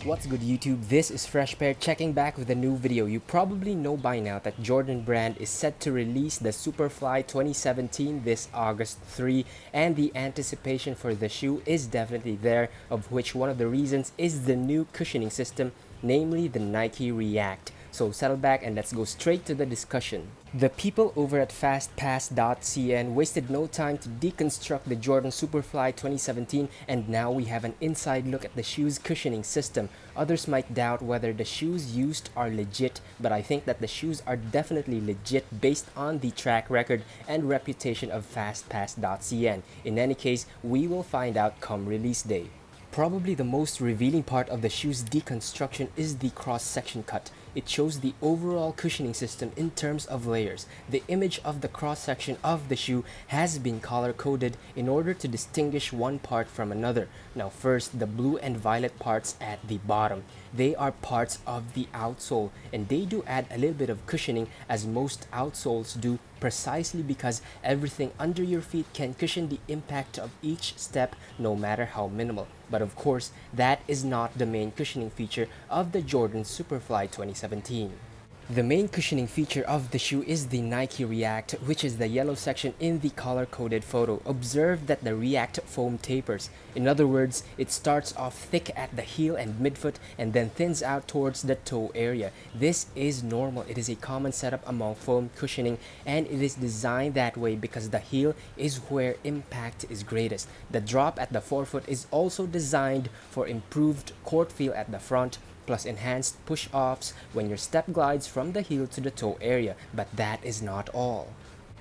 What's good YouTube? This is Fresh Pair checking back with a new video. You probably know by now that Jordan brand is set to release the Super.Fly 2017 this August 3, and the anticipation for the shoe is definitely there, of which one of the reasons is the new cushioning system, namely the Nike React. So settle back and let's go straight to the discussion. The people over at fastpass.cn wasted no time to deconstruct the Jordan Super.Fly 2017, and now we have an inside look at the shoe's cushioning system. Others might doubt whether the shoes used are legit, but I think that the shoes are definitely legit based on the track record and reputation of fastpass.cn. In any case, we will find out come release day. Probably the most revealing part of the shoe's deconstruction is the cross-section cut. It shows the overall cushioning system in terms of layers. The image of the cross-section of the shoe has been color-coded in order to distinguish one part from another. Now first, the blue and violet parts at the bottom. They are parts of the outsole, and they do add a little bit of cushioning, as most outsoles do, precisely because everything under your feet can cushion the impact of each step, no matter how minimal. But of course, that is not the main cushioning feature of the Jordan Super.Fly 2017. The main cushioning feature of the shoe is the Nike React, which is the yellow section in the color-coded photo. Observe that the React foam tapers. In other words, it starts off thick at the heel and midfoot and then thins out towards the toe area. This is normal. It is a common setup among foam cushioning, and it is designed that way because the heel is where impact is greatest. The drop at the forefoot is also designed for improved court feel at the front, plus enhanced push-offs when your step glides from the heel to the toe area. But that is not all.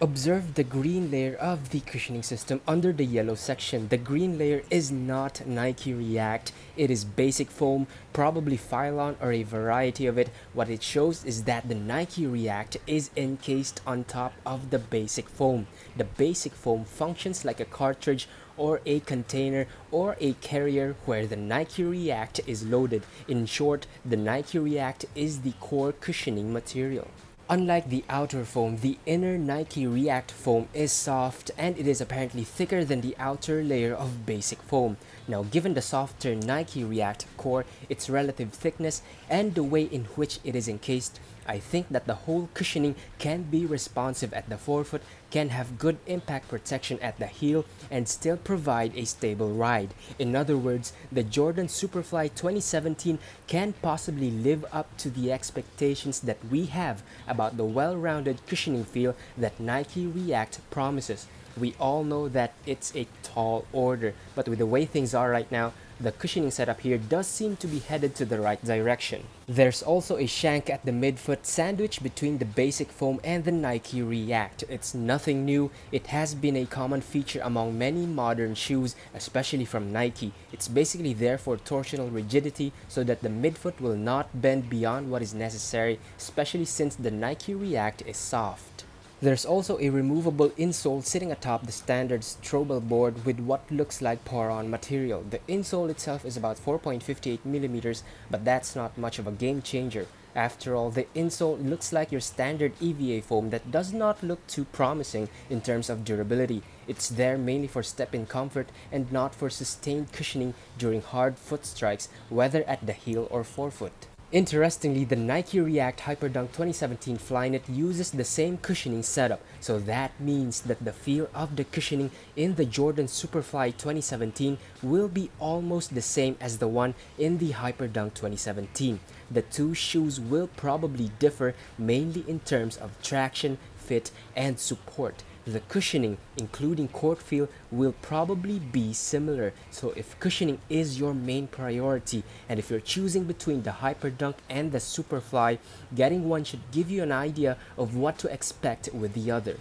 Observe the green layer of the cushioning system under the yellow section. The green layer is not Nike React. It is basic foam, probably Phylon or a variety of it. What it shows is that the Nike React is encased on top of the basic foam. The basic foam functions like a cartridge or a container or a carrier where the Nike React is loaded. In short, the Nike React is the core cushioning material. Unlike the outer foam, the inner Nike React foam is soft, and it is apparently thicker than the outer layer of basic foam. Now, given the softer Nike React core, its relative thickness, and the way in which it is encased, I think that the whole cushioning can be responsive at the forefoot, can have good impact protection at the heel, and still provide a stable ride. In other words, the Jordan Super.Fly 2017 can possibly live up to the expectations that we have about the well-rounded cushioning feel that Nike React promises. We all know that it's a tall order, but with the way things are right now, the cushioning setup here does seem to be headed to the right direction. There's also a shank at the midfoot sandwiched between the basic foam and the Nike React. It's nothing new. It has been a common feature among many modern shoes, especially from Nike. It's basically there for torsional rigidity so that the midfoot will not bend beyond what is necessary, especially since the Nike React is soft. There's also a removable insole sitting atop the standard Strobel board with what looks like pour-on material. The insole itself is about 4.58mm, but that's not much of a game changer. After all, the insole looks like your standard EVA foam that does not look too promising in terms of durability. It's there mainly for step-in comfort and not for sustained cushioning during hard foot strikes, whether at the heel or forefoot. Interestingly, the Nike React Hyperdunk 2017 Flyknit uses the same cushioning setup, so that means that the feel of the cushioning in the Jordan Super.Fly 2017 will be almost the same as the one in the Hyperdunk 2017. The two shoes will probably differ mainly in terms of traction, fit, and support. The cushioning, including court feel, will probably be similar. So if cushioning is your main priority, and if you're choosing between the Hyperdunk and the Super.Fly, getting one should give you an idea of what to expect with the other.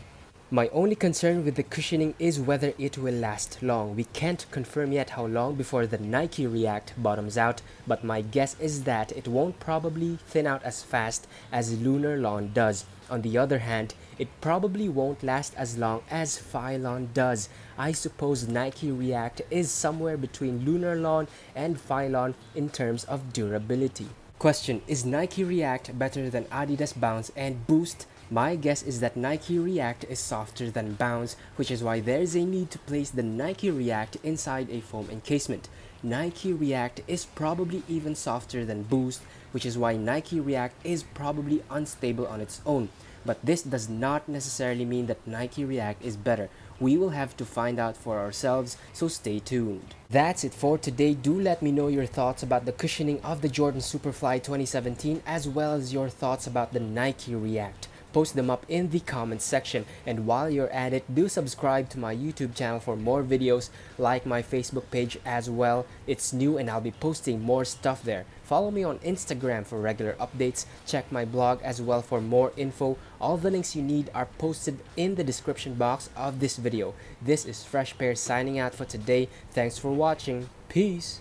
My only concern with the cushioning is whether it will last long. We can't confirm yet how long before the Nike React bottoms out, but my guess is that it won't probably thin out as fast as Lunar Lawn does. On the other hand, it probably won't last as long as Phylon does. I suppose Nike React is somewhere between Lunar Lawn and Phylon in terms of durability. Question: is Nike React better than Adidas Bounce and Boost? My guess is that Nike React is softer than Bounce, which is why there is a need to place the Nike React inside a foam encasement. Nike React is probably even softer than Boost, which is why Nike React is probably unstable on its own. But this does not necessarily mean that Nike React is better. We will have to find out for ourselves, so stay tuned. That's it for today. Do let me know your thoughts about the cushioning of the Jordan Super.Fly 2017 as well as your thoughts about the Nike React. Post them up in the comments section, and while you're at it, do subscribe to my YouTube channel for more videos, like my Facebook page as well. It's new and I'll be posting more stuff there. Follow me on Instagram for regular updates, check my blog as well for more info. All the links you need are posted in the description box of this video. This is Fresh Pair signing out for today. Thanks for watching. Peace!